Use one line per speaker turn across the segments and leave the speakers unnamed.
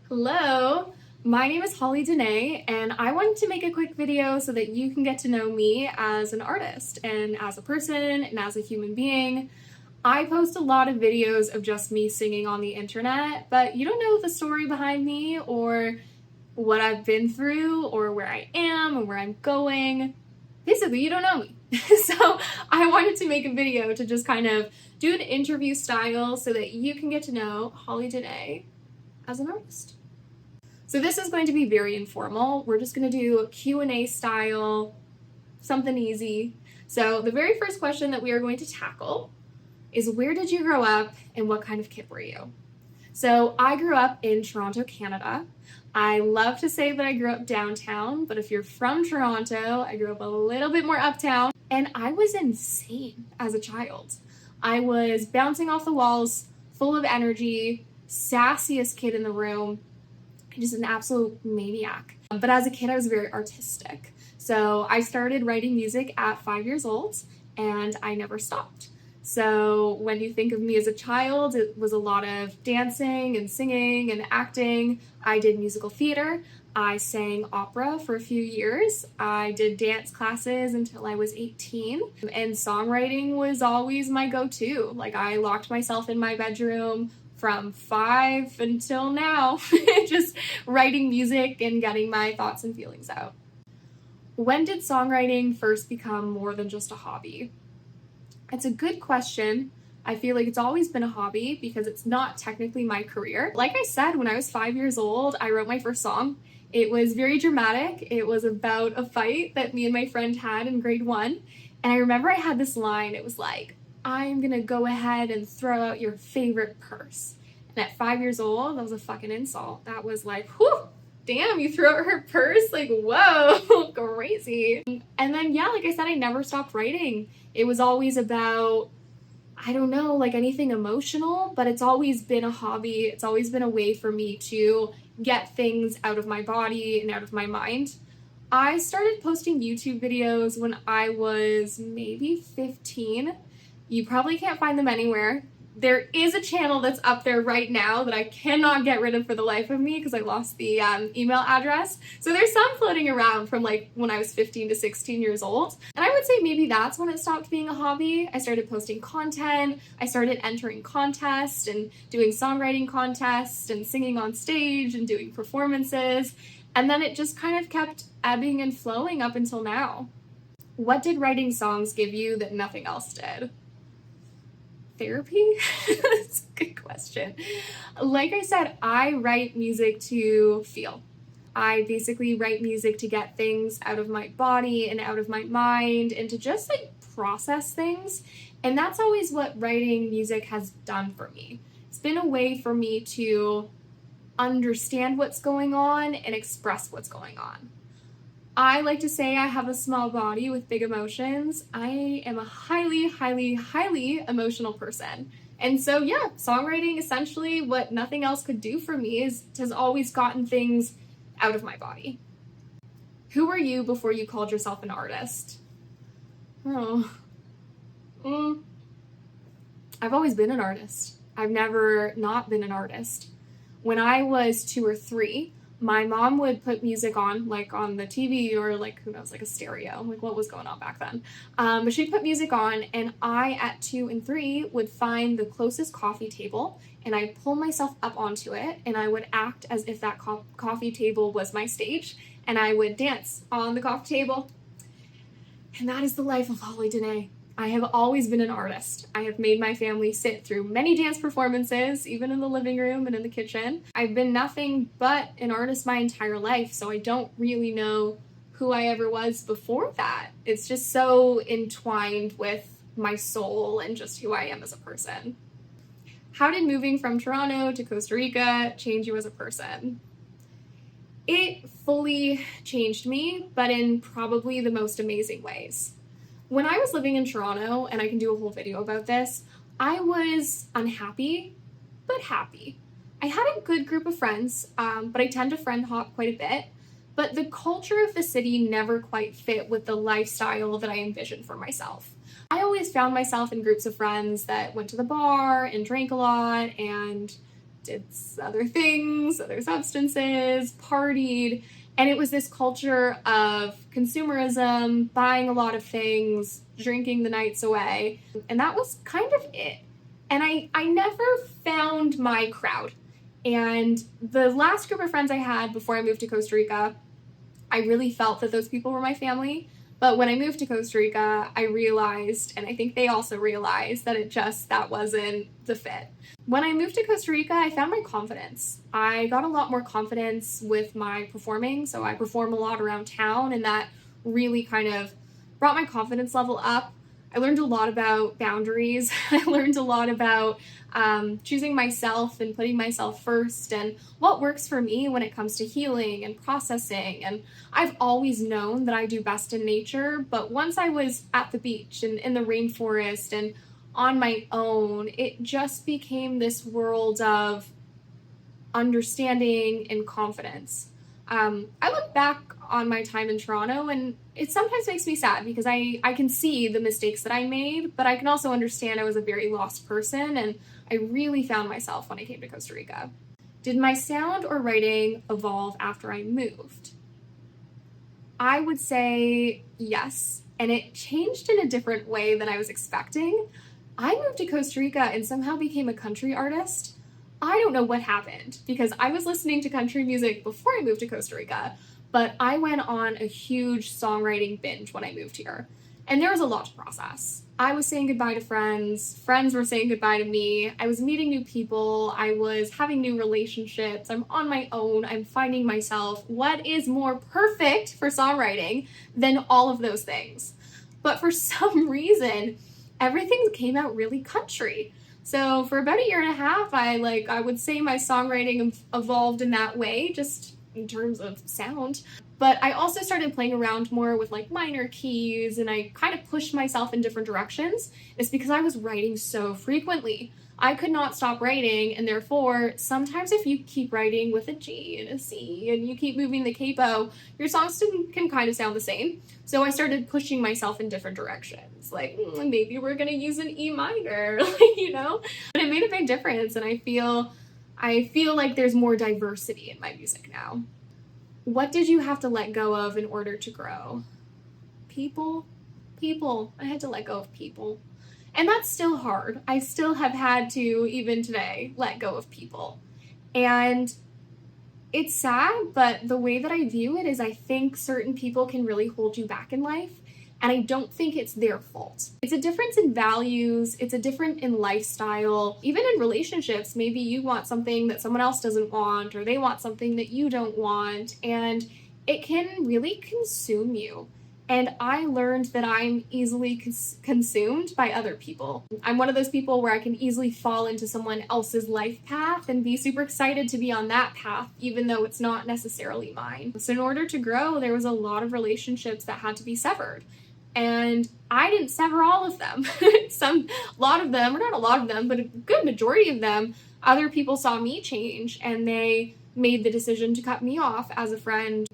Hello, my name is Danae, and I wanted to make a quick video so that you can get to know me as an artist and as a person and as a human being. I post a lot of videos of just me singing on the internet, but you don't know the story behind me or what I've been through or where I am or where I'm going. Basically, you don't know me. So I wanted to make a video to just kind of do an interview style so that you can get to know Danae as an artist. So this is going to be very informal. We're just going to do a Q&A style, something easy. So the very first question that we are going to tackle is, where did you grow up and what kind of kid were you? So I grew up in Toronto, Canada. I love to say that I grew up downtown, but if you're from Toronto, I grew up a little bit more uptown, and I was insane as a child. I was bouncing off the walls, full of energy, sassiest kid in the room, just an absolute maniac. But as a kid, I was very artistic. So I started writing music at 5 years old, and I never stopped. So when you think of me as a child, it was a lot of dancing and singing and acting. I did musical theater. I sang opera for a few years. I did dance classes until I was 18. And songwriting was always my go-to. Like, I locked myself in my bedroom from 5 until now, just writing music and getting my thoughts and feelings out. When did songwriting first become more than just a hobby? It's a good question. I feel like it's always been a hobby because it's not technically my career. Like I said, when I was 5 years old, I wrote my first song. It was very dramatic. It was about a fight that me and my friend had in grade 1. And I remember I had this line. It was like, "I'm gonna go ahead and throw out your favorite purse." And at 5 years old, that was a fucking insult. That was like, whew, damn, you threw out her purse? Like, whoa, crazy. And then, yeah, like I said, I never stopped writing. It was always about, I don't know, like anything emotional, but it's always been a hobby. It's always been a way for me to get things out of my body and out of my mind. I started posting YouTube videos when I was maybe 15. You probably can't find them anywhere. There is a channel that's up there right now that I cannot get rid of for the life of me because I lost the email address. So there's some floating around from like when I was 15 to 16 years old. And I would say maybe that's when it stopped being a hobby. I started posting content. I started entering contests and doing songwriting contests and singing on stage and doing performances. And then it just kind of kept ebbing and flowing up until now. What did writing songs give you that nothing else did? Therapy? That's a good question. Like I said, I write music to feel. I basically write music to get things out of my body and out of my mind and to just like process things. And that's always what writing music has done for me. It's been a way for me to understand what's going on and express what's going on. I like to say I have a small body with big emotions. I am a highly, highly, highly emotional person. And so, yeah, songwriting, essentially what nothing else could do for me, has always gotten things out of my body. Who were you before you called yourself an artist? Oh. I've always been an artist. I've never not been an artist. When I was 2 or 3, my mom would put music on, like on the TV or like, who knows, like a stereo, like what was going on back then. But she'd put music on, and I, at 2 and 3, would find the closest coffee table, and I'd pull myself up onto it, and I would act as if that coffee table was my stage, and I would dance on the coffee table. And that is the life of Danae. I have always been an artist. I have made my family sit through many dance performances, even in the living room and in the kitchen. I've been nothing but an artist my entire life, so I don't really know who I ever was before that. It's just so entwined with my soul and just who I am as a person. How did moving from Toronto to Costa Rica change you as a person? It fully changed me, but in probably the most amazing ways. When I was living in Toronto, and I can do a whole video about this, I was unhappy, but happy. I had a good group of friends, but I tend to friend hop quite a bit. But the culture of the city never quite fit with the lifestyle that I envisioned for myself. I always found myself in groups of friends that went to the bar and drank a lot and did other things, other substances, partied, and it was this culture of consumerism, buying a lot of things, drinking the nights away, and that was kind of it. And I never found my crowd. And the last group of friends I had before I moved to Costa Rica, I really felt that those people were my family. But when I moved to Costa Rica, I realized, and I think they also realized, that that wasn't the fit. When I moved to Costa Rica, I found my confidence. I got a lot more confidence with my performing, so I perform a lot around town, and that really kind of brought my confidence level up. I learned a lot about boundaries. I learned a lot about choosing myself and putting myself first and what works for me when it comes to healing and processing. And I've always known that I do best in nature, but once I was at the beach and in the rainforest and on my own, it just became this world of understanding and confidence. I look back on my time in Toronto and it sometimes makes me sad because I can see the mistakes that I made, but I can also understand I was a very lost person and I really found myself when I came to Costa Rica. Did my sound or writing evolve after I moved? I would say yes, and it changed in a different way than I was expecting. I moved to Costa Rica and somehow became a country artist. I don't know what happened because I was listening to country music before I moved to Costa Rica, but I went on a huge songwriting binge when I moved here. And there was a lot to process. I was saying goodbye to friends. Friends were saying goodbye to me. I was meeting new people. I was having new relationships. I'm on my own. I'm finding myself. What is more perfect for songwriting than all of those things? But for some reason, everything came out really country. So for about a year and a half, I would say my songwriting evolved in that way, just in terms of sound. But I also started playing around more with like minor keys, and I kind of pushed myself in different directions. It's because I was writing so frequently. I could not stop writing, and therefore, sometimes if you keep writing with a G and a C, and you keep moving the capo, your songs can kind of sound the same. So I started pushing myself in different directions, like maybe we're gonna use an E minor, you know? But it made a big difference, and I feel like there's more diversity in my music now. What did you have to let go of in order to grow? People. I had to let go of people. And that's still hard. I still have had to, even today, let go of people. And it's sad, but the way that I view it is I think certain people can really hold you back in life. And I don't think it's their fault. It's a difference in values. It's a difference in lifestyle. Even in relationships, maybe you want something that someone else doesn't want, or they want something that you don't want. And it can really consume you. And I learned that I'm easily consumed by other people. I'm one of those people where I can easily fall into someone else's life path and be super excited to be on that path, even though it's not necessarily mine. So in order to grow, there was a lot of relationships that had to be severed. And I didn't sever all of them. A lot of them, or not a lot of them, but a good majority of them, other people saw me change and they made the decision to cut me off as a friend.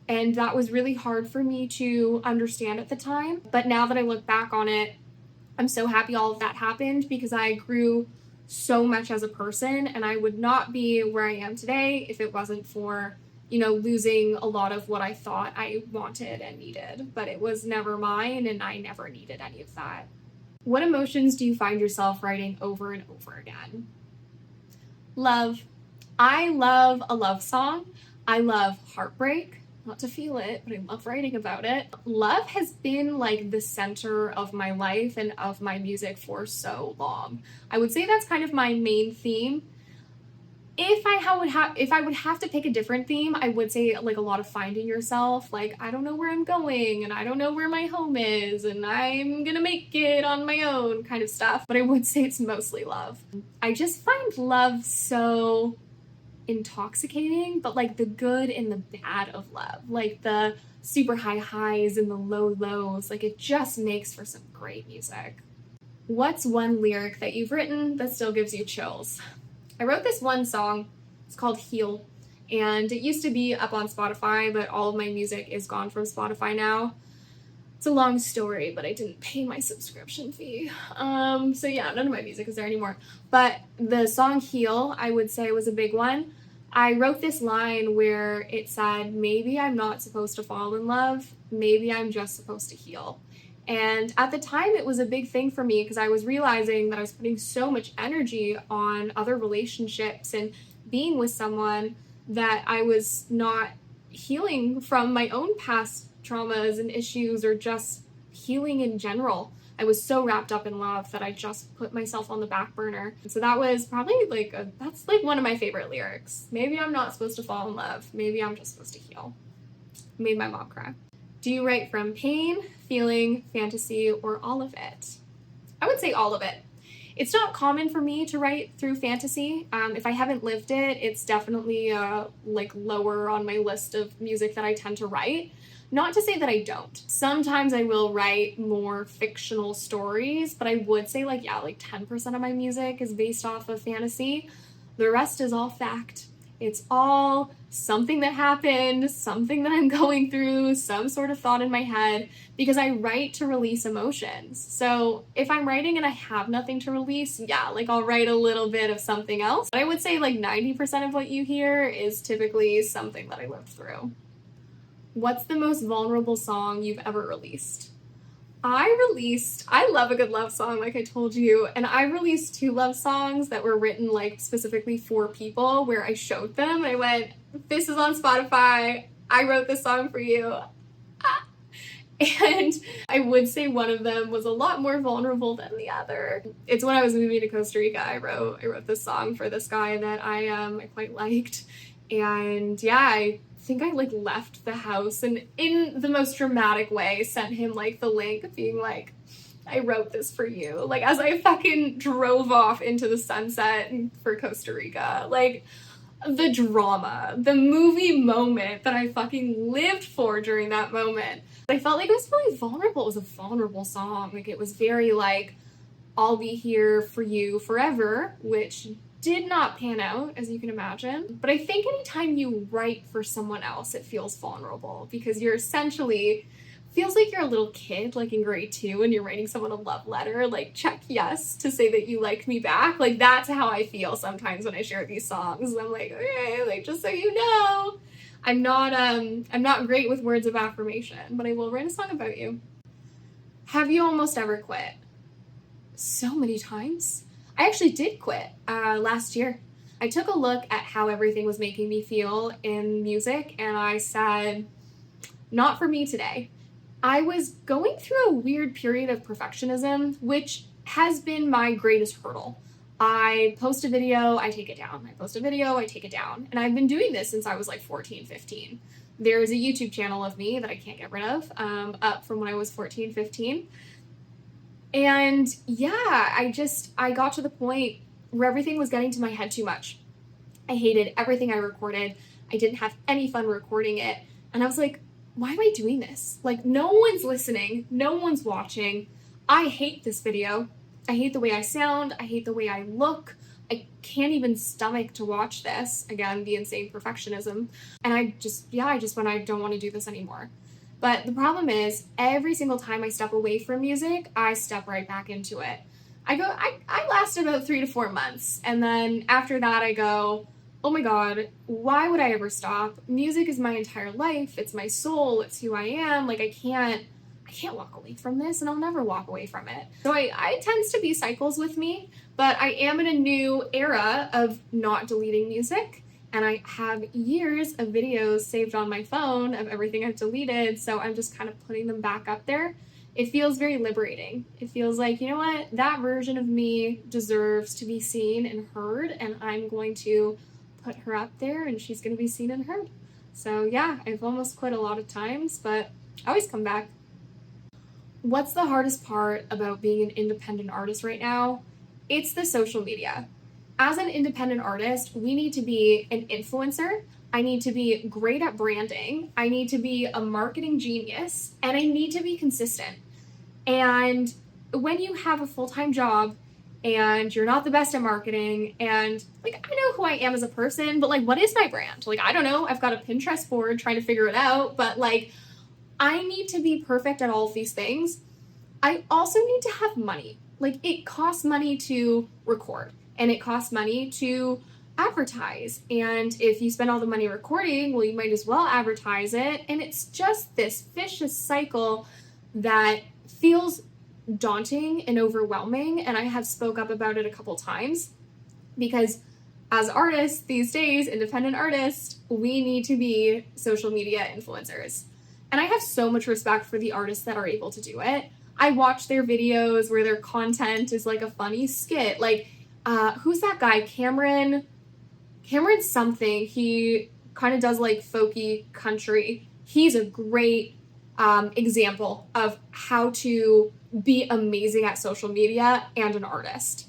And that was really hard for me to understand at the time. But now that I look back on it, I'm so happy all of that happened because I grew so much as a person, and I would not be where I am today if it wasn't for, losing a lot of what I thought I wanted and needed. But it was never mine, and I never needed any of that. What emotions do you find yourself writing over and over again? Love. I love a love song. I love heartbreak. Not to feel it, but I love writing about it. Love has been like the center of my life and of my music for so long. I would say that's kind of my main theme. If I would have to pick a different theme, I would say like a lot of finding yourself. Like, I don't know where I'm going and I don't know where my home is and I'm gonna make it on my own kind of stuff. But I would say it's mostly love. I just find love so intoxicating, but like the good and the bad of love, like the super high highs and the low lows, like it just makes for some great music. What's one lyric that you've written that still gives you chills? I wrote this one song, it's called Hiiiii, and it used to be up on Spotify, but all of my music is gone from Spotify now. It's a long story, but I didn't pay my subscription fee. So yeah, none of my music is there anymore. But the song Heal, I would say, was a big one. I wrote this line where it said, maybe I'm not supposed to fall in love, maybe I'm just supposed to heal. And at the time, it was a big thing for me because I was realizing that I was putting so much energy on other relationships and being with someone that I was not healing from my own past traumas and issues, or just healing in general. I was so wrapped up in love that I just put myself on the back burner. So that was probably that's like one of my favorite lyrics. Maybe I'm not supposed to fall in love. Maybe I'm just supposed to heal. Made my mom cry. Do you write from pain, feeling, fantasy, or all of it? I would say all of it. It's not common for me to write through fantasy. If I haven't lived it, it's definitely lower on my list of music that I tend to write. Not to say that I don't. Sometimes I will write more fictional stories, but I would say 10% of my music is based off of fantasy. The rest is all fact. It's all something that happened, something that I'm going through, some sort of thought in my head, because I write to release emotions. So if I'm writing and I have nothing to release, I'll write a little bit of something else. But I would say 90% of what you hear is typically something that I lived through. What's the most vulnerable song you've ever released? I love a good love song, like I told you, and I released 2 love songs that were written specifically for people, where I showed them. I went, this is on Spotify, I wrote this song for you. And I would say one of them was a lot more vulnerable than the other. It's when I was moving to Costa Rica. I wrote this song for this guy that I quite liked. And I think I left the house and in the most dramatic way sent him the link being I wrote this for you, as I fucking drove off into the sunset for Costa Rica. The drama, the movie moment that I fucking lived for during that moment. I felt it was really vulnerable. It was a vulnerable song. It was very I'll be here for you forever, which did not pan out, as you can imagine. But I think anytime you write for someone else, it feels vulnerable, because you're essentially, feels like you're a little kid, in grade 2, and you're writing someone a love letter, check yes to say that you like me back. That's how I feel sometimes when I share these songs. I'm okay, just so you know, I'm not great with words of affirmation, but I will write a song about you. Have you almost ever quit? So many times. I actually did quit last year. I took a look at how everything was making me feel in music, and I said, not for me today. I was going through a weird period of perfectionism, which has been my greatest hurdle. I post a video, I take it down. I post a video, I take it down. And I've been doing this since I was 14, 15. There's a YouTube channel of me that I can't get rid of, up from when I was 14, 15. And I got to the point where everything was getting to my head too much. I hated everything I recorded. I didn't have any fun recording it. And I was like, why am I doing this? No one's listening. No one's watching. I hate this video. I hate the way I sound. I hate the way I look. I can't even stomach to watch this. Again, the insane perfectionism. And I just went, I don't want to do this anymore. But the problem is, every single time I step away from music, I step right back into it. I last about 3 to 4 months. And then after that, I go, oh my God, why would I ever stop? Music is my entire life. It's my soul. It's who I am. I can't walk away from this, and I'll never walk away from it. So it tends to be cycles with me, but I am in a new era of not deleting music. And I have years of videos saved on my phone of everything I've deleted, so I'm just kind of putting them back up there. It feels very liberating. It feels like, you know what, that version of me deserves to be seen and heard, and I'm going to put her up there, and she's going to be seen and heard. So I've almost quit a lot of times, but I always come back. What's the hardest part about being an independent artist right now? It's the social media. As an independent artist, we need to be an influencer. I need to be great at branding. I need to be a marketing genius, and I need to be consistent. And when you have a full-time job and you're not the best at marketing, and I know who I am as a person, but what is my brand? I don't know. I've got a Pinterest board trying to figure it out, but I need to be perfect at all of these things. I also need to have money. Like, it costs money to record, and it costs money to advertise. And if you spend all the money recording, well, you might as well advertise it. And it's just this vicious cycle that feels daunting and overwhelming. And I have spoke up about it a couple times because as artists these days, independent artists, we need to be social media influencers. And I have so much respect for the artists that are able to do it. I watch their videos where their content is like a funny skit. Like, who's that guy? Cameron something. He kind of does like folky country. He's a great example of how to be amazing at social media and an artist.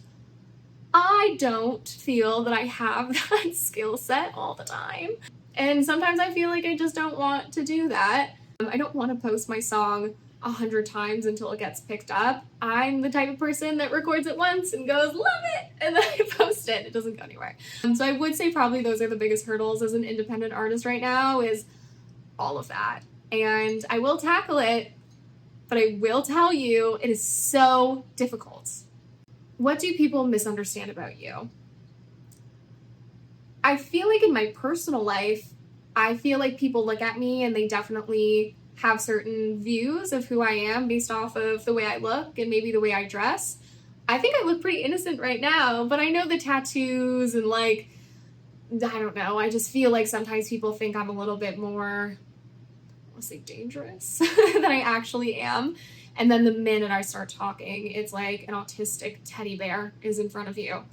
I don't feel that I have that skill set all the time. And sometimes I feel like I just don't want to do that. I don't want to post my song 100 times until it gets picked up. I'm the type of person that records it once and goes, love it, and then I post it. It doesn't go anywhere. So I would say probably those are the biggest hurdles as an independent artist right now, is all of that. And I will tackle it, but I will tell you, it is so difficult. What do people misunderstand about you? I feel like in my personal life, I feel like people look at me and they definitely have certain views of who I am based off of the way I look and maybe the way I dress. I think I look pretty innocent right now, but I know the tattoos and like, I don't know, I just feel like sometimes people think I'm a little bit more, I want to say dangerous than I actually am. And then the minute I start talking, it's like an autistic teddy bear is in front of you.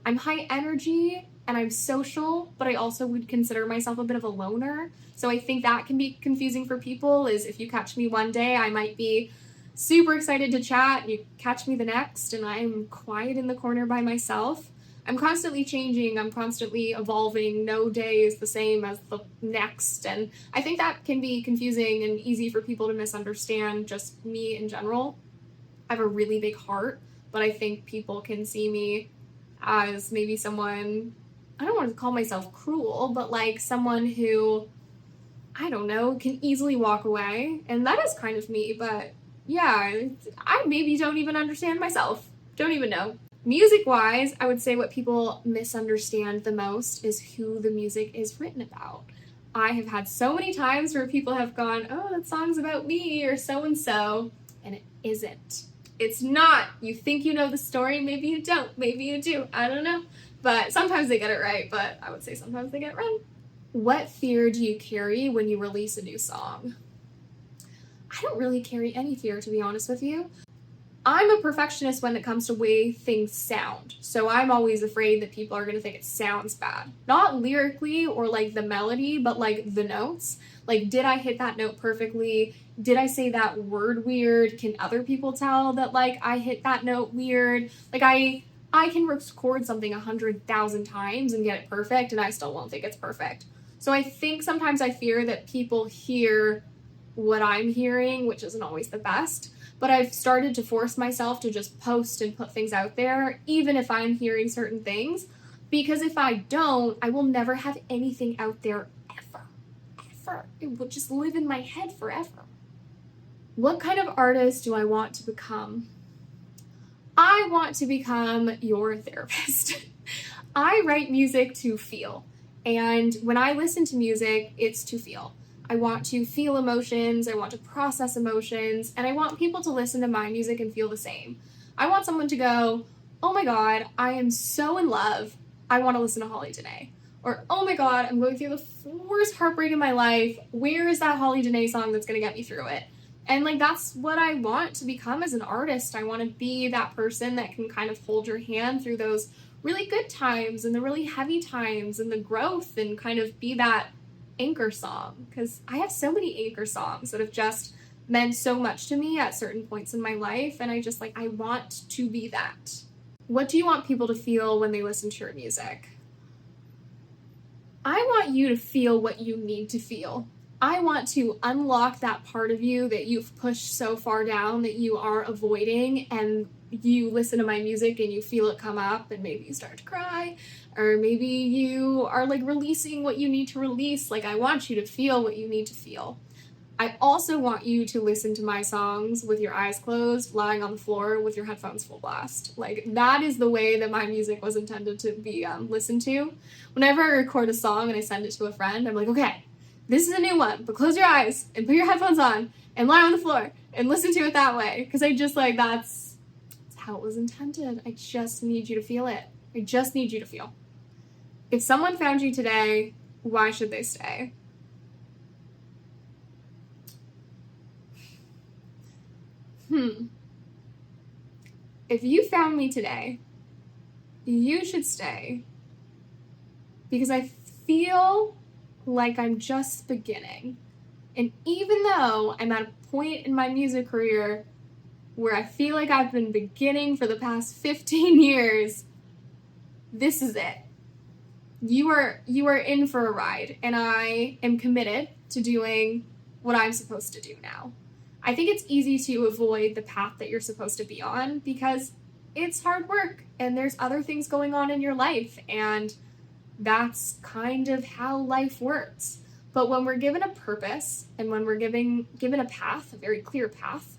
I'm high energy and I'm social, but I also would consider myself a bit of a loner. So I think that can be confusing for people, is if you catch me one day, I might be super excited to chat, and you catch me the next, and I'm quiet in the corner by myself. I'm constantly changing, I'm constantly evolving. No day is the same as the next. And I think that can be confusing and easy for people to misunderstand just me in general. I have a really big heart, but I think people can see me as maybe someone, I don't want to call myself cruel, but like someone who, I don't know, can easily walk away. And that is kind of me, but yeah, I maybe don't even understand myself. Don't even know. Music-wise, I would say what people misunderstand the most is who the music is written about. I have had so many times where people have gone, oh, that song's about me or so-and-so, and it isn't. It's not. You think you know the story, maybe you don't, maybe you do, I don't know. But sometimes they get it right, but I would say sometimes they get it wrong. What fear do you carry when you release a new song? I don't really carry any fear, to be honest with you. I'm a perfectionist when it comes to way things sound. So I'm always afraid that people are going to think it sounds bad. Not lyrically or like the melody, but like the notes. Like, did I hit that note perfectly? Did I say that word weird? Can other people tell that like I hit that note weird? Like I can record something 100,000 times and get it perfect, and I still won't think it's perfect. So I think sometimes I fear that people hear what I'm hearing, which isn't always the best. But I've started to force myself to just post and put things out there, even if I'm hearing certain things, because if I don't, I will never have anything out there ever. It will just live in my head forever. What kind of artist do I want to become? I want to become your therapist. I write music to feel, and when I listen to music, it's to feel. I want to feel emotions, I want to process emotions, and I want people to listen to my music and feel the same. I want someone to go, oh my god, I am so in love, I want to listen to Hiiiii Danae. Or, oh my god, I'm going through the worst heartbreak in my life, where is that Hiiiii Danae song that's going to get me through it? And like, that's what I want to become as an artist. I want to be that person that can kind of hold your hand through those really good times and the really heavy times and the growth, and kind of be that anchor song, because I have so many anchor songs that have just meant so much to me at certain points in my life, and I want to be that. What do you want people to feel when they listen to your music? I want you to feel what you need to feel. I want to unlock that part of you that you've pushed so far down that you are avoiding, and you listen to my music and you feel it come up, and maybe you start to cry, or maybe you are like releasing what you need to release. Like, I want you to feel what you need to feel. I also want you to listen to my songs with your eyes closed, lying on the floor with your headphones full blast. Like, that is the way that my music was intended to be listened to. Whenever I record a song and I send it to a friend, I'm like, okay, this is a new one, but close your eyes and put your headphones on and lie on the floor and listen to it that way. Because I just, like, that's how it was intended. I just need you to feel it. I just need you to feel. If someone found you today, why should they stay? If you found me today, you should stay because I feel like I'm just beginning. And even though I'm at a point in my music career where I feel like I've been beginning for the past 15 years, this is it. You are in for a ride, and I am committed to doing what I'm supposed to do now. I think it's easy to avoid the path that you're supposed to be on because it's hard work and there's other things going on in your life, and that's kind of how life works. But when we're given a purpose and when we're given a path, a very clear path,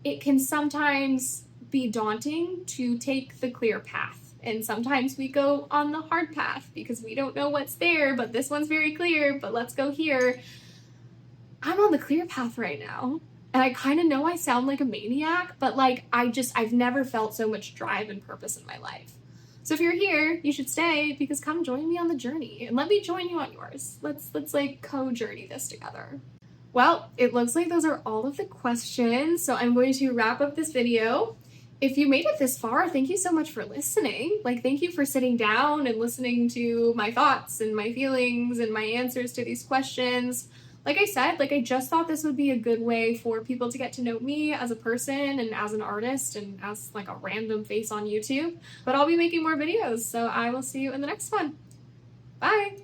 it can sometimes be daunting to take the clear path. And sometimes we go on the hard path because we don't know what's there, but this one's very clear, but let's go here. I'm on the clear path right now. And I kind of know I sound like a maniac, but like I've never felt so much drive and purpose in my life. So if you're here, you should stay because come join me on the journey and let me join you on yours. Let's like co-journey this together. Well, it looks like those are all of the questions. So I'm going to wrap up this video. If you made it this far, thank you so much for listening. Like, thank you for sitting down and listening to my thoughts and my feelings and my answers to these questions. Like I said, like I just thought this would be a good way for people to get to know me as a person and as an artist and as like a random face on YouTube. But I'll be making more videos, so I will see you in the next one. Bye!